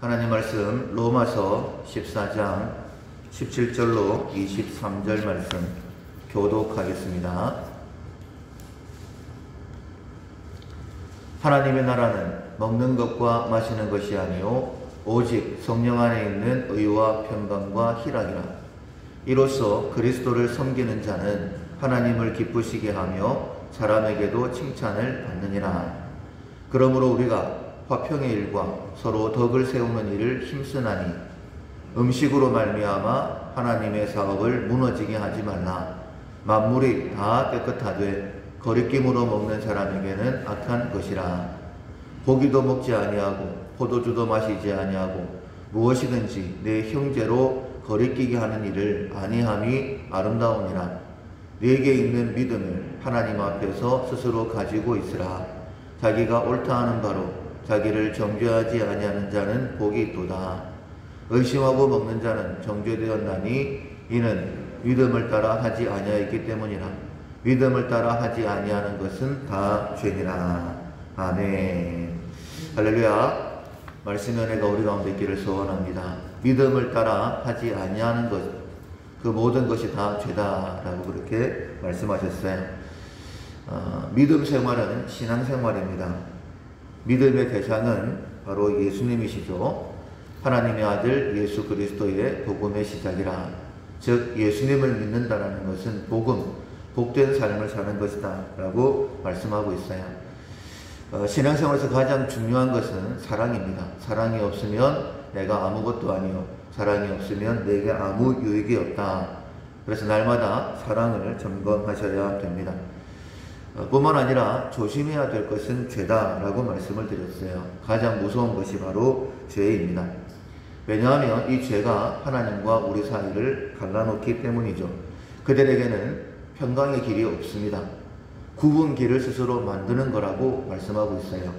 하나님 말씀 로마서 14장 17절로 23절 말씀 교독하겠습니다. 하나님의 나라는 먹는 것과 마시는 것이 아니요 오직 성령 안에 있는 의와 평강과 희락이라. 이로써 그리스도를 섬기는 자는 하나님을 기쁘시게 하며 사람에게도 칭찬을 받느니라. 그러므로 우리가 화평의 일과 서로 덕을 세우는 일을 힘쓰나니 음식으로 말미암아 하나님의 사업을 무너지게 하지 말라. 만물이 다 깨끗하되 거리낌으로 먹는 사람에게는 악한 것이라. 고기도 먹지 아니하고 포도주도 마시지 아니하고 무엇이든지 내 형제로 거리끼게 하는 일을 아니함이 아름다우니라. 네게 있는 믿음을 하나님 앞에서 스스로 가지고 있으라. 자기가 옳다 하는 바로 자기를 정죄하지 아니하는 자는 복이 있도다. 의심하고 먹는 자는 정죄되었나니 이는 믿음을 따라 하지 아니하였기 때문이라. 믿음을 따라 하지 아니하는 것은 다 죄니라. 아멘. 할렐루야. 말씀의 은혜가 우리 가운데 있기를 소원합니다. 믿음을 따라 하지 아니하는 것, 그 모든 것이 다 죄다라고 그렇게 말씀하셨어요. 믿음 생활은 신앙생활입니다. 믿음의 대상은 바로 예수님이시죠. 하나님의 아들 예수 그리스도의 복음의 시작이라. 즉 예수님을 믿는다라는 것은 복음, 복된 삶을 사는 것이다 라고 말씀하고 있어요. 신앙생활에서 가장 중요한 것은 사랑입니다. 사랑이 없으면 내가 아무것도 아니요 사랑이 없으면 내게 아무 유익이 없다. 그래서 날마다 사랑을 점검하셔야 됩니다. 뿐만 아니라 조심해야 될 것은 죄다라고 말씀을 드렸어요. 가장 무서운 것이 바로 죄입니다. 왜냐하면 이 죄가 하나님과 우리 사이를 갈라놓기 때문이죠. 그들에게는 평강의 길이 없습니다. 굽은 길을 스스로 만드는 거라고 말씀하고 있어요.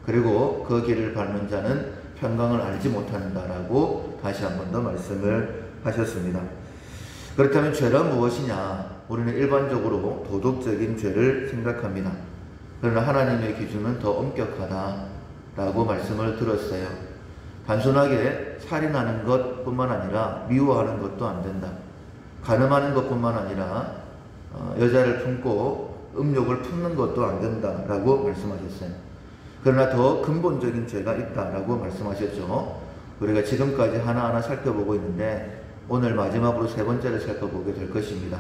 그리고 그 길을 밟는 자는 평강을 알지 못한다라고 다시 한 번 더 말씀을 하셨습니다. 그렇다면 죄란 무엇이냐? 우리는 일반적으로 도덕적인 죄를 생각합니다. 그러나 하나님의 기준은 더 엄격하다라고 말씀을 들었어요. 단순하게 살인하는 것뿐만 아니라 미워하는 것도 안 된다. 간음하는 것뿐만 아니라 여자를 품고 음욕을 품는 것도 안 된다라고 말씀하셨어요. 그러나 더 근본적인 죄가 있다라고 말씀하셨죠. 우리가 지금까지 하나하나 살펴보고 있는데 오늘 마지막으로 세 번째를 살펴보게 될 것입니다.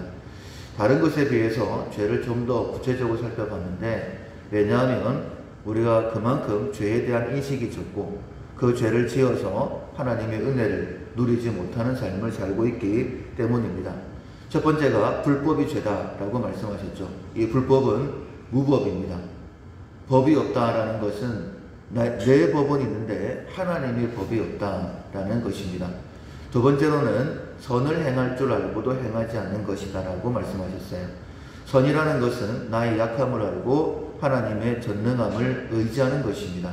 다른 것에 비해서 죄를 좀 더 구체적으로 살펴봤는데, 왜냐하면 우리가 그만큼 죄에 대한 인식이 적고 그 죄를 지어서 하나님의 은혜를 누리지 못하는 삶을 살고 있기 때문입니다. 첫 번째가 불법이 죄다라고 말씀하셨죠. 이 불법은 무법입니다. 법이 없다라는 것은 내 법은 있는데 하나님의 법이 없다라는 것입니다. 두 번째로는 선을 행할 줄 알고도 행하지 않는 것이다 라고 말씀하셨어요. 선이라는 것은 나의 약함을 알고 하나님의 전능함을 의지하는 것입니다.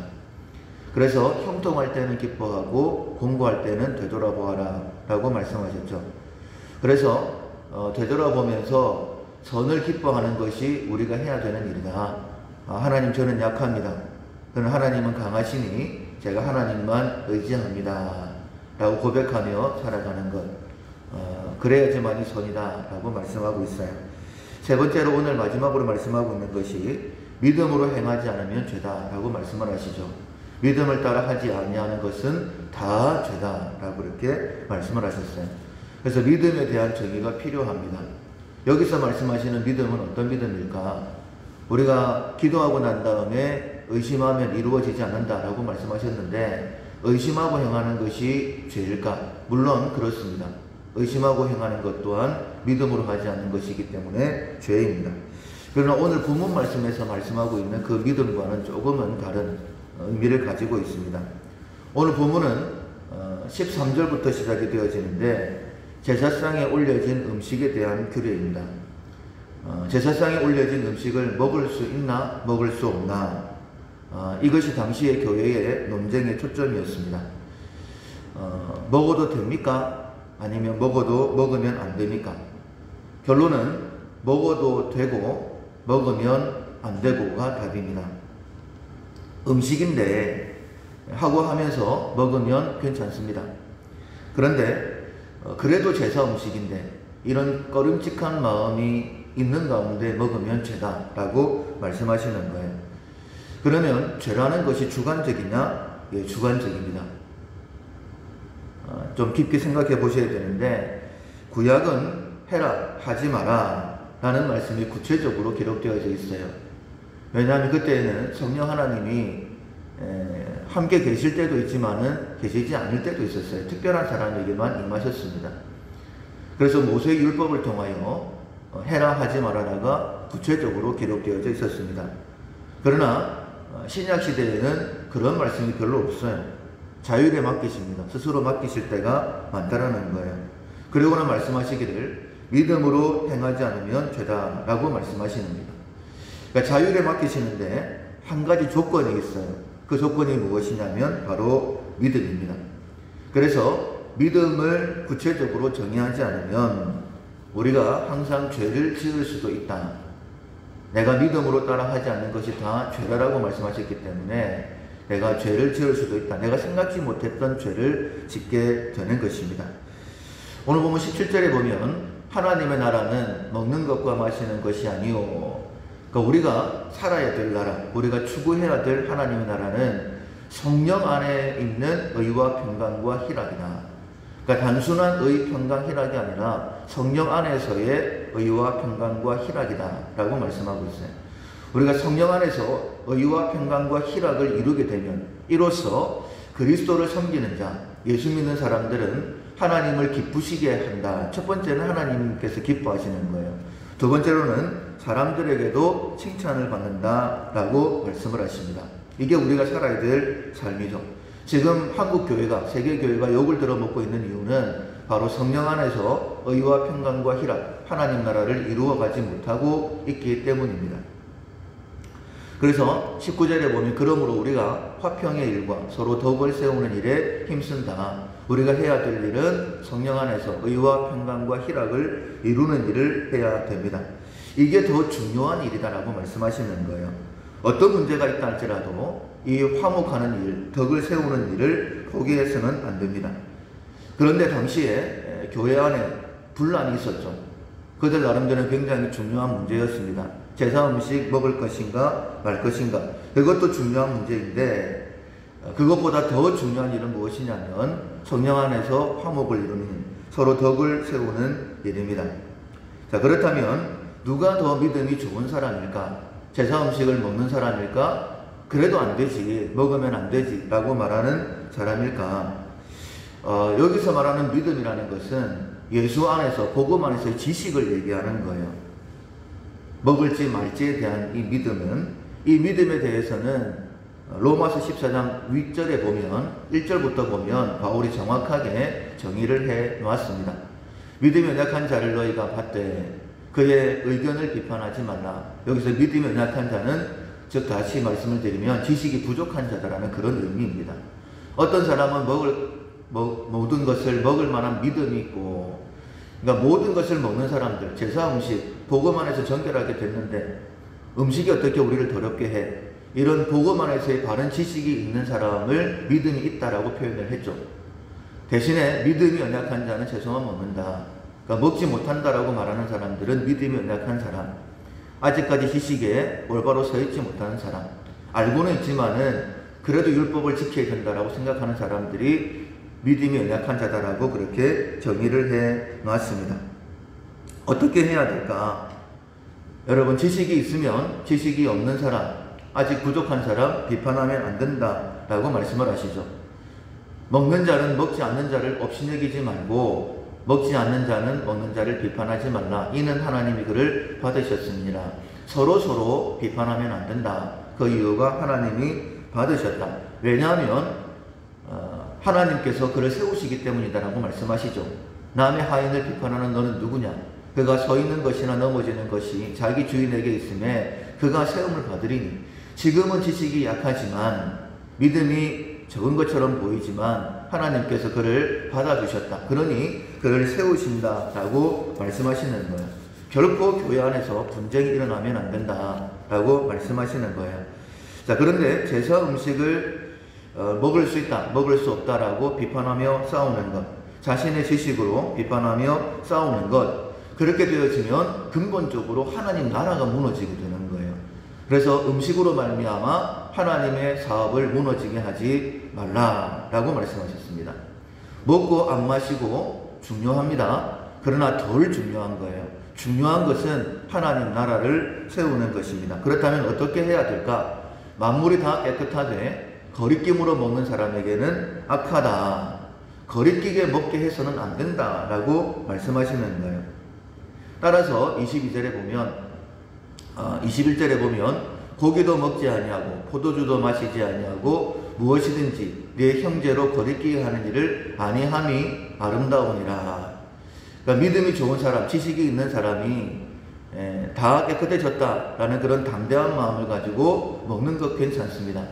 그래서 형통할 때는 기뻐하고 공고할 때는 되돌아보아라 라고 말씀하셨죠. 그래서 되돌아보면서 선을 기뻐하는 것이 우리가 해야 되는 일이다. 하나님, 저는 약합니다. 그러나 하나님은 강하시니 제가 하나님만 의지합니다 라고 고백하며 살아가는 것, 그래야지만이 선이다 라고 말씀하고 있어요. 세 번째로 오늘 마지막으로 말씀하고 있는 것이 믿음으로 행하지 않으면 죄다 라고 말씀을 하시죠. 믿음을 따라 하지 아니하는 것은 다 죄다 라고 이렇게 말씀을 하셨어요. 그래서 믿음에 대한 정의가 필요합니다. 여기서 말씀하시는 믿음은 어떤 믿음일까? 우리가 기도하고 난 다음에 의심하면 이루어지지 않는다라고 말씀하셨는데, 의심하고 행하는 것이 죄일까? 물론 그렇습니다. 의심하고 행하는 것 또한 믿음으로 하지 않는 것이기 때문에 죄입니다. 그러나 오늘 본문 말씀에서 말씀하고 있는 그 믿음과는 조금은 다른 의미를 가지고 있습니다. 오늘 본문은 13절부터 시작이 되어지는데 제사상에 올려진 음식에 대한 규례입니다. 제사상에 올려진 음식을 먹을 수 있나 먹을 수 없나, 이것이 당시의 교회의 논쟁의 초점이었습니다. 먹어도 됩니까? 아니면 먹으면 안 됩니까? 결론은 먹어도 되고 먹으면 안 되고가 답입니다. 음식인데 하고 하면서 먹으면 괜찮습니다. 그런데 그래도 제사 음식인데 이런 꺼림칙한 마음이 있는 가운데 먹으면 죄다라고 말씀하시는 거예요. 그러면 죄라는 것이 주관적이냐? 예, 주관적입니다. 좀 깊게 생각해 보셔야 되는데, 구약은 해라, 하지 마라 라는 말씀이 구체적으로 기록되어져 있어요. 왜냐하면 그때는 성령 하나님이 함께 계실 때도 있지만은 계시지 않을 때도 있었어요. 특별한 사람에게만 임하셨습니다. 그래서 모세의 율법을 통하여 해라 하지 말아라가 구체적으로 기록되어져 있었습니다. 그러나 신약 시대에는 그런 말씀이 별로 없어요. 자율에 맡기십니다. 스스로 맡기실 때가 많다라는 거예요. 그리고는 말씀하시기를 믿음으로 행하지 않으면 죄다라고 말씀하시는니다. 그러니까 자율에 맡기시는데 한 가지 조건이 있어요. 그 조건이 무엇이냐면 바로 믿음입니다. 그래서 믿음을 구체적으로 정의하지 않으면 우리가 항상 죄를 지을 수도 있다. 내가 믿음으로 따라하지 않는 것이 다 죄라고 말씀하셨기 때문에 내가 죄를 지을 수도 있다. 내가 생각지 못했던 죄를 짓게 되는 것입니다. 오늘 보면 17절에 보면 하나님의 나라는 먹는 것과 마시는 것이 아니오. 그러니까 우리가 살아야 될 나라, 우리가 추구해야 될 하나님의 나라는 성령 안에 있는 의와 평강과 희락이다. 그러니까 단순한 의, 평강, 희락이 아니라 성령 안에서의 의와 평강과 희락이다 라고 말씀하고 있어요. 우리가 성령 안에서 의와 평강과 희락을 이루게 되면 이로써 그리스도를 섬기는 자, 예수 믿는 사람들은 하나님을 기쁘시게 한다. 첫 번째는 하나님께서 기뻐하시는 거예요. 두 번째로는 사람들에게도 칭찬을 받는다 라고 말씀을 하십니다. 이게 우리가 살아야 될 삶이죠. 지금 한국 교회가, 세계 교회가 욕을 들어먹고 있는 이유는 바로 성령 안에서 의와 평강과 희락, 하나님 나라를 이루어가지 못하고 있기 때문입니다. 그래서 19절에 보면 그러므로 우리가 화평의 일과 서로 덕을 세우는 일에 힘쓴다. 우리가 해야 될 일은 성령 안에서 의와 평강과 희락을 이루는 일을 해야 됩니다. 이게 더 중요한 일이다라고 말씀하시는 거예요. 어떤 문제가 있다 할지라도 이 화목하는 일, 덕을 세우는 일을 포기해서는 안 됩니다. 그런데 당시에 교회 안에 분란이 있었죠. 그들 나름대로 굉장히 중요한 문제였습니다. 제사 음식 먹을 것인가 말 것인가, 그것도 중요한 문제인데 그것보다 더 중요한 일은 무엇이냐면 성령 안에서 화목을 이루는 일, 서로 덕을 세우는 일입니다. 자, 그렇다면 누가 더 믿음이 좋은 사람일까? 제사 음식을 먹는 사람일까? 그래도 안 되지, 먹으면 안 되지 라고 말하는 사람일까? 여기서 말하는 믿음이라는 것은 예수 안에서, 복음 안에서의 지식을 얘기하는 거예요. 먹을지 말지에 대한 이 믿음은, 이 믿음에 대해서는 로마서 14장 윗절에 보면 1절부터 보면 바울이 정확하게 정의를 해 놓았습니다. 믿음이 연약한 자를 너희가 봤되 그의 의견을 비판하지 말라. 여기서 믿음이 연약한 자는, 즉 다시 말씀을 드리면 지식이 부족한 자다라는 그런 의미입니다. 어떤 사람은 모든 것을 먹을 만한 믿음이 있고, 그러니까 모든 것을 먹는 사람들, 제사 음식, 복음 안에서 정결하게 됐는데 음식이 어떻게 우리를 더럽게 해? 이런 복음 안에서의 바른 지식이 있는 사람을 믿음이 있다라고 표현을 했죠. 대신에 믿음이 연약한 자는 채소만 먹는다. 그러니까 먹지 못한다라고 말하는 사람들은 믿음이 연약한 사람, 아직까지 지식에 올바로 서 있지 못하는 사람, 알고는 있지만은 그래도 율법을 지켜야 된다라고 생각하는 사람들이 믿음이 연약한 자다라고 그렇게 정의를 해 놨습니다. 어떻게 해야 될까? 여러분, 지식이 있으면 지식이 없는 사람, 아직 부족한 사람 비판하면 안 된다라고 말씀을 하시죠. 먹는 자는 먹지 않는 자를 업신여기지 말고 먹지 않는 자는 먹는 자를 비판하지 말라. 이는 하나님이 그를 받으셨습니다. 서로 비판하면 안 된다. 그 이유가 하나님이 받으셨다. 왜냐하면 하나님께서 그를 세우시기 때문이다라고 말씀하시죠. 남의 하인을 비판하는 너는 누구냐? 그가 서 있는 것이나 넘어지는 것이 자기 주인에게 있음에 그가 세움을 받으리니. 지금은 지식이 약하지만 믿음이 적은 것처럼 보이지만 하나님께서 그를 받아주셨다. 그러니 그를 세우신다라고 말씀하시는 거예요. 결코 교회 안에서 분쟁이 일어나면 안 된다라고 말씀하시는 거예요. 자, 그런데 제사 음식을 먹을 수 있다, 먹을 수 없다라고 비판하며 싸우는 것, 자신의 지식으로 비판하며 싸우는 것, 그렇게 되어지면 근본적으로 하나님 나라가 무너지게 되는 거예요. 그래서 음식으로 말미암아 하나님의 사업을 무너지게 하지 말라라고 말씀하셨습니다. 먹고 안 마시고 중요합니다. 그러나 덜 중요한 거예요. 중요한 것은 하나님 나라를 세우는 것입니다. 그렇다면 어떻게 해야 될까? 만물이 다 깨끗하되 거리낌으로 먹는 사람에게는 악하다. 거리끼게 먹게 해서는 안 된다라고 말씀하시는 거예요. 따라서 22절에 보면 21절에 보면 고기도 먹지 아니하고 포도주도 마시지 아니하고 무엇이든지 네 형제로 거리끼게 하는 일을 아니함이 아름다우니라. 그러니까 믿음이 좋은 사람, 지식이 있는 사람이 다 깨끗해졌다라는 그런 담대한 마음을 가지고 먹는 것 괜찮습니다.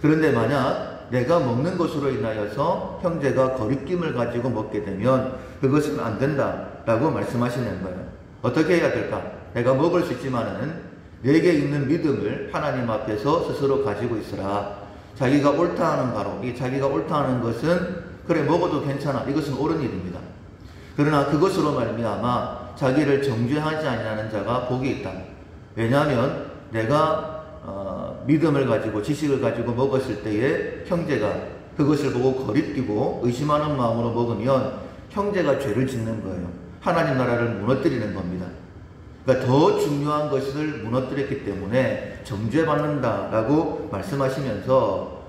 그런데 만약 내가 먹는 것으로 인하여서 형제가 거리낌을 가지고 먹게 되면 그것은 안 된다라고 말씀하시는 거예요. 어떻게 해야 될까? 내가 먹을 수 있지만은 내게 있는 믿음을 하나님 앞에서 스스로 가지고 있으라. 자기가 옳다 하는 바로, 이 자기가 옳다 하는 것은 그래 먹어도 괜찮아, 이것은 옳은 일입니다. 그러나 그것으로 말미암아 자기를 정죄하지 아니하는 자가 복이 있다. 왜냐하면 내가 믿음을 가지고 지식을 가지고 먹었을 때에 형제가 그것을 보고 거리끼고 의심하는 마음으로 먹으면 형제가 죄를 짓는 거예요. 하나님 나라를 무너뜨리는 겁니다. 그러니까 더 중요한 것을 무너뜨렸기 때문에 정죄받는다라고 말씀하시면서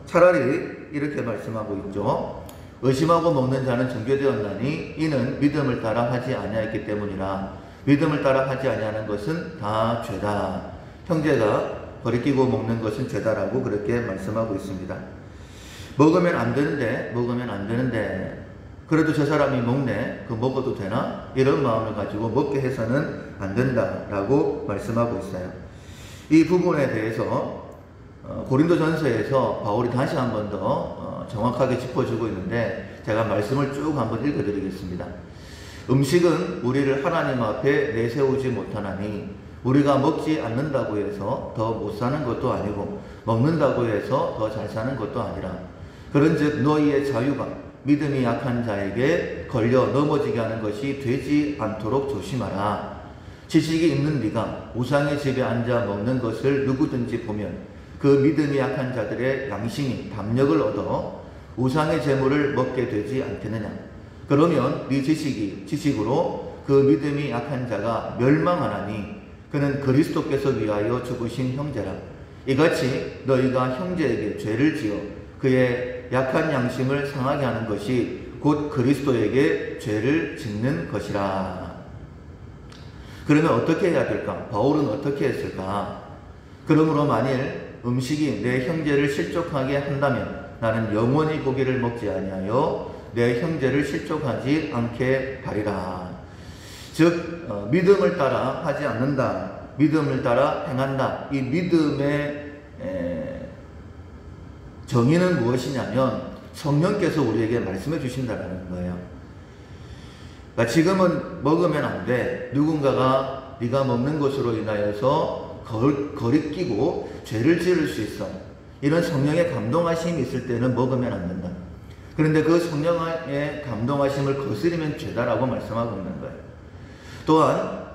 차라리 이렇게 말씀하고 있죠. 의심하고 먹는 자는 정죄되었나니 이는 믿음을 따라 하지 아니하였기 때문이라. 믿음을 따라 하지 아니하는 것은 다 죄다. 형제가 거리끼고 먹는 것은 죄다라고 그렇게 말씀하고 있습니다. 먹으면 안 되는데 그래도 저 사람이 먹네, 그 먹어도 되나? 이런 마음을 가지고 먹게 해서는 안 된다라고 말씀하고 있어요. 이 부분에 대해서 고린도전서에서 바울이 다시 한 번 더 정확하게 짚어주고 있는데 제가 말씀을 쭉 한번 읽어드리겠습니다. 음식은 우리를 하나님 앞에 내세우지 못하나니 우리가 먹지 않는다고 해서 더 못 사는 것도 아니고 먹는다고 해서 더 잘 사는 것도 아니라 그런즉 너희의 자유가 믿음이 약한 자에게 걸려 넘어지게 하는 것이 되지 않도록 조심하라. 지식이 있는 네가 우상의 집에 앉아 먹는 것을 누구든지 보면 그 믿음이 약한 자들의 양심이 담력을 얻어 우상의 재물을 먹게 되지 않겠느냐. 그러면 네 지식으로 그 믿음이 약한 자가 멸망하나니 그는 그리스도께서 위하여 죽으신 형제라. 이같이 너희가 형제에게 죄를 지어 그의 약한 양심을 상하게 하는 것이 곧 그리스도에게 죄를 짓는 것이라. 그러면 어떻게 해야 될까? 바울은 어떻게 했을까? 그러므로 만일 음식이 내 형제를 실족하게 한다면 나는 영원히 고기를 먹지 아니하여 내 형제를 실족하지 않게 하리라. 즉 믿음을 따라 하지 않는다, 믿음을 따라 행한다. 이 믿음의 정의는 무엇이냐면 성령께서 우리에게 말씀해 주신다는 거예요. 그러니까 지금은 먹으면 안 돼. 누군가가 네가 먹는 것으로 인하여서 거리끼고 죄를 지을 수 있어. 이런 성령의 감동하심이 있을 때는 먹으면 안 된다. 그런데 그 성령의 감동하심을 거스리면 죄다라고 말씀하고 있는 거예요. 또한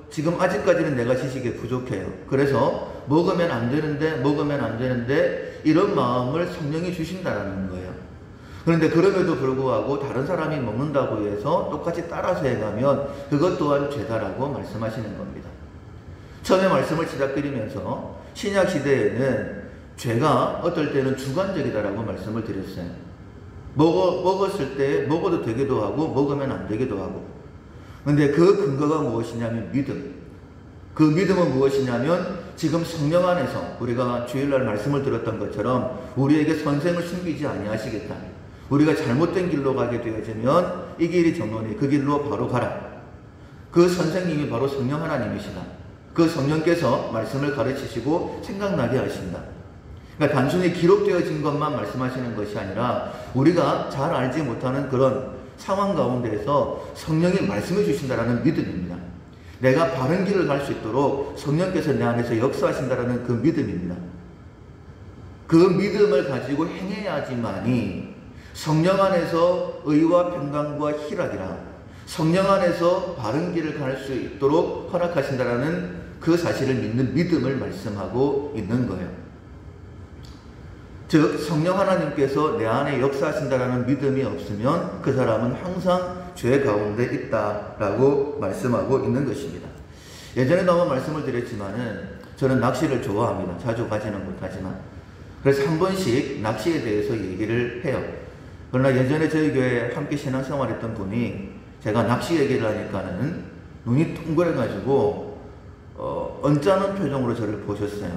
지금 아직까지는 내가 지식이 부족해요. 그래서 먹으면 안 되는데 이런 마음을 성령이 주신다라는 거예요. 그런데 그럼에도 불구하고 다른 사람이 먹는다고 해서 똑같이 따라서 해가면 그것 또한 죄다라고 말씀하시는 겁니다. 처음에 말씀을 시작드리면서 신약 시대에는 죄가 어떨 때는 주관적이다라고 말씀을 드렸어요. 먹었을 때 먹어도 되기도 하고 먹으면 안 되기도 하고. 그런데 그 근거가 무엇이냐면 믿음. 그 믿음은 무엇이냐면 지금 성령 안에서 우리가 주일날 말씀을 들었던 것처럼 우리에게 선생을 숨기지 아니하시겠다. 우리가 잘못된 길로 가게 되어지면 이 길이 정론이 그 길로 바로 가라. 그 선생님이 바로 성령 하나님이시다. 그 성령께서 말씀을 가르치시고 생각나게 하신다. 그러니까 단순히 기록되어진 것만 말씀하시는 것이 아니라 우리가 잘 알지 못하는 그런 상황 가운데에서 성령이 말씀해 주신다라는 믿음입니다. 내가 바른 길을 갈 수 있도록 성령께서 내 안에서 역사하신다라는 그 믿음입니다. 그 믿음을 가지고 행해야지만이 성령 안에서 의와 평강과 희락이라 성령 안에서 바른 길을 갈 수 있도록 허락하신다라는 그 사실을 믿는 믿음을 말씀하고 있는 거예요. 즉 성령 하나님께서 내 안에 역사하신다라는 믿음이 없으면 그 사람은 항상 죄 가운데 있다라고 말씀하고 있는 것입니다. 예전에도 한번 말씀을 드렸지만은 저는 낚시를 좋아합니다. 자주 가지는 못하지만. 그래서 한 번씩 낚시에 대해서 얘기를 해요. 그러나 예전에 저희 교회에 함께 신앙생활했던 분이 제가 낚시 얘기를 하니까는 눈이 둥그래가지고 언짢은 표정으로 저를 보셨어요.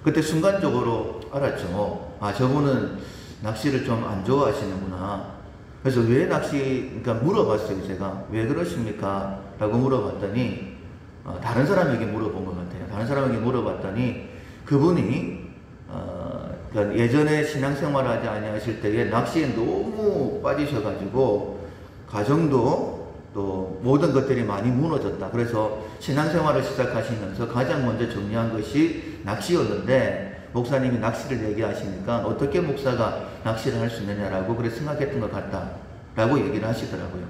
그때 순간적으로 알았죠. 아, 저분은 낚시를 좀 안 좋아하시는구나. 그래서 왜 그러니까 물어봤어요. 제가 왜 그러십니까? 라고 물어봤더니 다른 사람에게 물어본 것 같아요. 다른 사람에게 물어봤더니 그분이 그러니까 예전에 신앙생활을 하지 아니하실 때에 낚시에 너무 빠지셔가지고 가정도 또 모든 것들이 많이 무너졌다. 그래서 신앙생활을 시작하시면서 가장 먼저 정리한 것이 낚시였는데 목사님이 낚시를 얘기하시니까 어떻게 목사가 낚시를 할 수 있느냐라고 그래 생각했던 것 같다라고 얘기를 하시더라고요.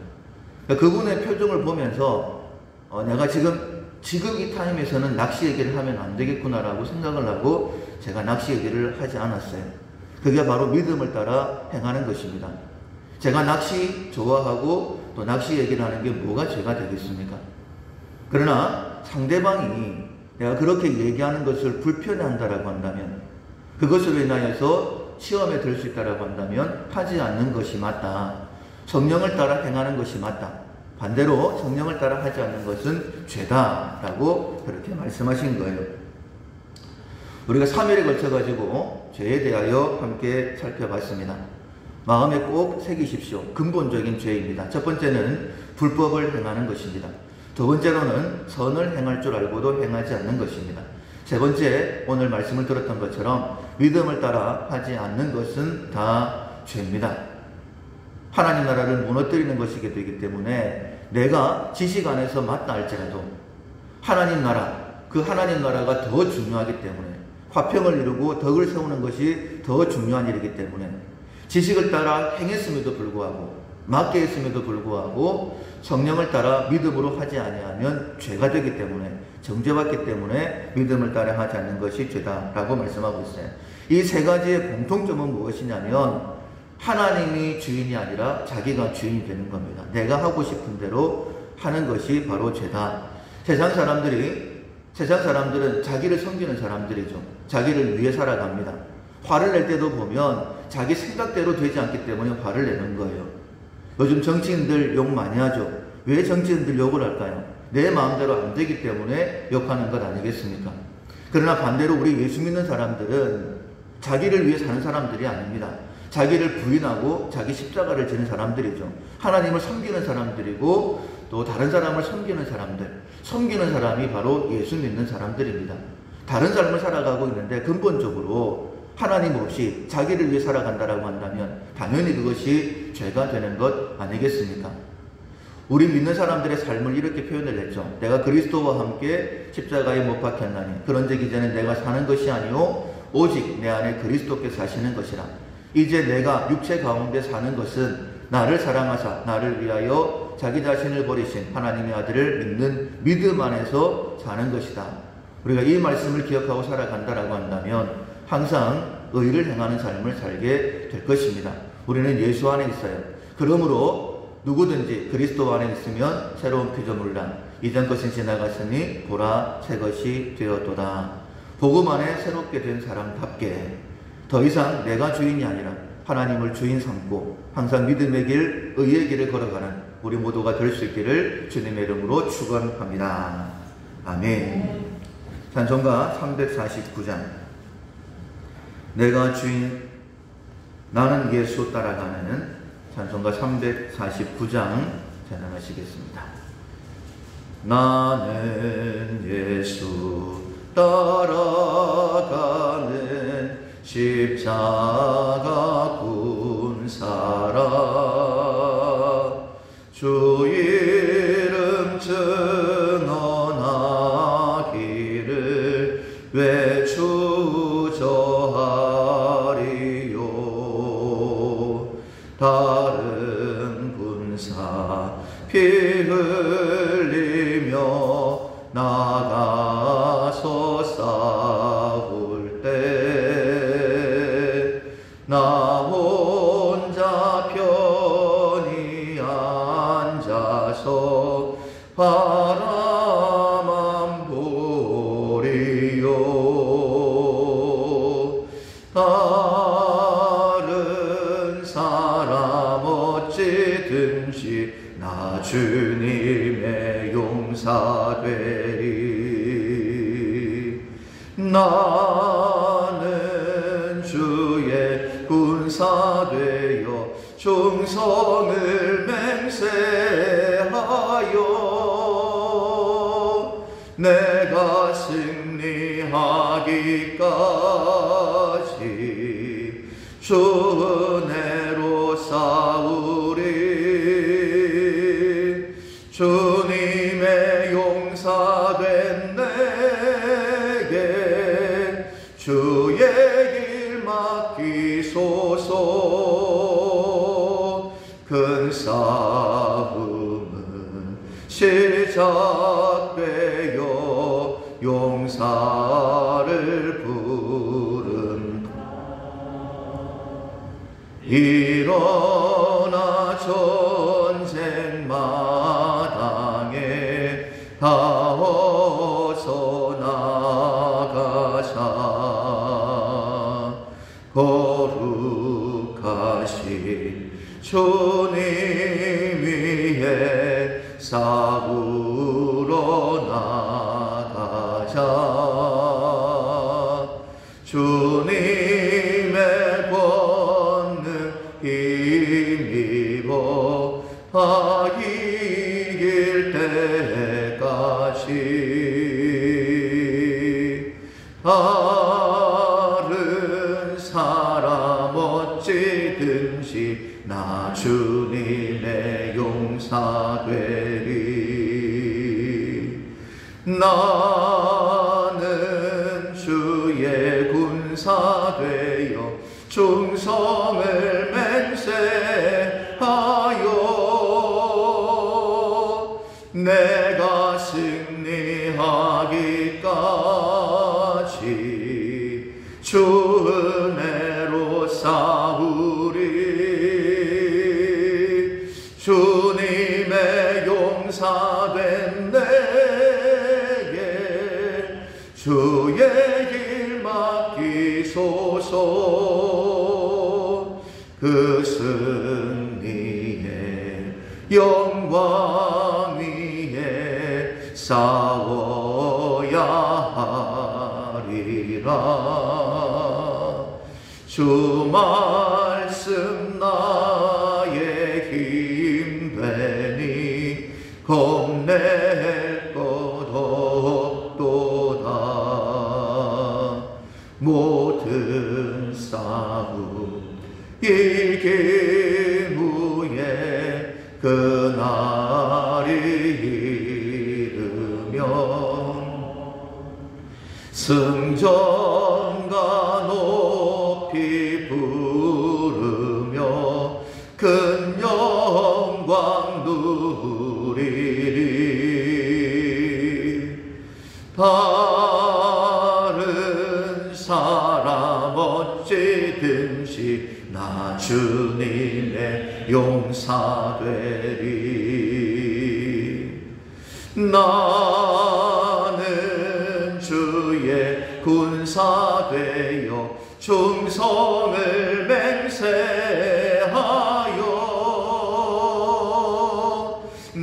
그러니까 그분의 표정을 보면서 내가 지금 이 타임에서는 낚시 얘기를 하면 안 되겠구나라고 생각을 하고 제가 낚시 얘기를 하지 않았어요. 그게 바로 믿음을 따라 행하는 것입니다. 제가 낚시 좋아하고 또 낚시 얘기를 하는 게 뭐가 죄가 되겠습니까? 그러나 상대방이 내가 그렇게 얘기하는 것을 불편해한다라고 한다면 그것으로 인하여서 시험에 들 수 있다라고 한다면 하지 않는 것이 맞다. 성령을 따라 행하는 것이 맞다. 반대로 성령을 따라 하지 않는 것은 죄다라고 그렇게 말씀하신 거예요. 우리가 3일에 걸쳐가지고 죄에 대하여 함께 살펴봤습니다. 마음에 꼭 새기십시오. 근본적인 죄입니다. 첫 번째는 불법을 행하는 것입니다. 두 번째로는 선을 행할 줄 알고도 행하지 않는 것입니다. 세 번째, 오늘 말씀을 들었던 것처럼 믿음을 따라 하지 않는 것은 다 죄입니다. 하나님 나라를 무너뜨리는 것이게 되기 때문에 내가 지식 안에서 맞다 할지라도 하나님 나라, 그 하나님 나라가 더 중요하기 때문에 화평을 이루고 덕을 세우는 것이 더 중요한 일이기 때문에 지식을 따라 행했음에도 불구하고 맞게 했음에도 불구하고 성령을 따라 믿음으로 하지 아니하면 죄가 되기 때문에 정죄받기 때문에 믿음을 따라 하지 않는 것이 죄다라고 말씀하고 있어요. 이 세 가지의 공통점은 무엇이냐면 하나님이 주인이 아니라 자기가 주인이 되는 겁니다. 내가 하고 싶은 대로 하는 것이 바로 죄다. 세상 사람들은 자기를 섬기는 사람들이죠. 자기를 위해 살아갑니다. 화를 낼 때도 보면 자기 생각대로 되지 않기 때문에 화를 내는 거예요. 요즘 정치인들 욕 많이 하죠. 왜 정치인들 욕을 할까요? 내 마음대로 안 되기 때문에 욕하는 것 아니겠습니까? 그러나 반대로 우리 예수 믿는 사람들은 자기를 위해 사는 사람들이 아닙니다. 자기를 부인하고 자기 십자가를 지는 사람들이죠. 하나님을 섬기는 사람들이고 또 다른 사람을 섬기는 사람이 바로 예수 믿는 사람들입니다. 다른 삶을 살아가고 있는데 근본적으로 하나님 없이 자기를 위해 살아간다라고 한다면 당연히 그것이 죄가 되는 것 아니겠습니까? 우리 믿는 사람들의 삶을 이렇게 표현을 했죠. 내가 그리스도와 함께 십자가에 못 박혔나니 그런즉 이제는 내가 사는 것이 아니요 오직 내 안에 그리스도께서 사시는 것이라. 이제 내가 육체 가운데 사는 것은 나를 사랑하사 나를 위하여 자기 자신을 버리신 하나님의 아들을 믿는 믿음 안에서 사는 것이다. 우리가 이 말씀을 기억하고 살아간다라고 한다면 항상 의를 행하는 삶을 살게 될 것입니다. 우리는 예수 안에 있어요. 그러므로 누구든지 그리스도 안에 있으면 새로운 피조물이라. 이전 것은 지나갔으니 보라 새 것이 되었도다. 복음 안에 새롭게 된 사람답게 더 이상 내가 주인이 아니라 하나님을 주인 삼고 항상 믿음의 길, 의의 길을 걸어가는 우리 모두가 될 수 있기를 주님의 이름으로 축원합니다. 아멘. 찬송가 349장 내가 주인 나는 예수 따라가는 찬송가 349장 찬양하시겠습니다. 나는 예수 따라가는 십자가 군사라 주 이름 증언하기를 외주저하 다른 군사 피 흘리며 나가서 싸울 때 나 혼자 편히 앉아서 바라만 보리요. 다른 사람 어찌든지 나 주님의 용사되리. 나는 주의 군사되어 충성을 맹세하여 내가 승리하기까지 주 은혜로 싸우리. 주님의 용사된 내게 주의 길 맡기소서. 큰 싸움은 시작되어 용사를 부른다. 일어나 전쟁 마당에 다 어서 나가자. 거룩하신 주님 위에 싸우러 나가자. 주님의 권능 힘입어 다 이길 때까지. 다른 사람 어찌든지 나 주님의 용사되리. 나는 주의 군사되어 충성을 맹세하여 내가 승리하기까지 주 은혜로 싸우리. 주님의 용사된 내게 주의 길 맡기소서. 그 승리의 영광 위에 싸워야 하리라. 주 말씀 나의 힘 되니 겁낼 것 없도다. 모든 싸움 이긴 후에 그날이 이르면 승전가 높이 부르며 큰 영광 누리리. 다른 사람 어찌든지 나 주님의 용사되리. 나는 주의 군사되어 충성을 맹세하여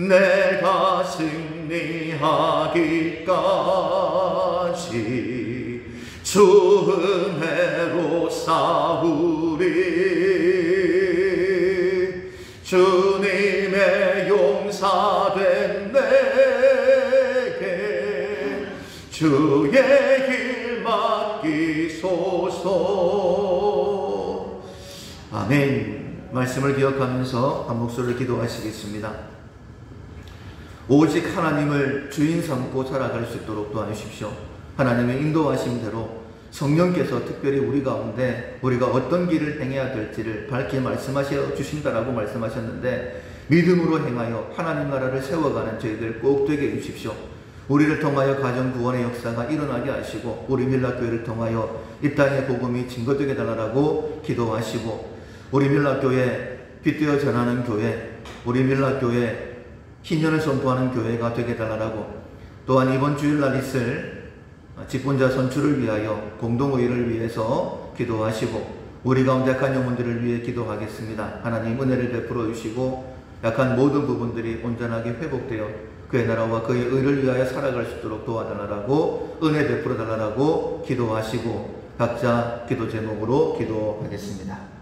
내가 승리하기까지 주 은혜로 싸우리. 주님의 용사된 내게 주의 길 맡기소서. 아멘. 말씀을 기억하면서 한 목소리를 기도하시겠습니다. 오직 하나님을 주인 삼고 살아갈 수 있도록 도와주십시오. 하나님의 인도하심대로 성령께서 특별히 우리 가운데 우리가 어떤 길을 행해야 될지를 밝게 말씀하셔 주신다라고 말씀하셨는데, 믿음으로 행하여 하나님 나라를 세워가는 저희들 꼭 되게 해주십시오. 우리를 통하여 가정 구원의 역사가 일어나게 하시고, 우리 밀락교회를 통하여 이 땅의 복음이 증거되게 달라고 기도하시고, 우리 밀락교회 빛되어 전하는 교회, 우리 밀락교회 희년을 선포하는 교회가 되게 달라고, 또한 이번 주일날 있을 직분자 선출을 위하여 공동의회를 위해서 기도하시고, 우리 가운데 약한 영혼들을 위해 기도하겠습니다. 하나님 은혜를 베풀어 주시고, 약한 모든 부분들이 온전하게 회복되어 그의 나라와 그의 의를 위하여 살아갈 수 있도록 도와달라고, 은혜 베풀어 달라고 기도하시고, 각자 기도 제목으로 기도하겠습니다.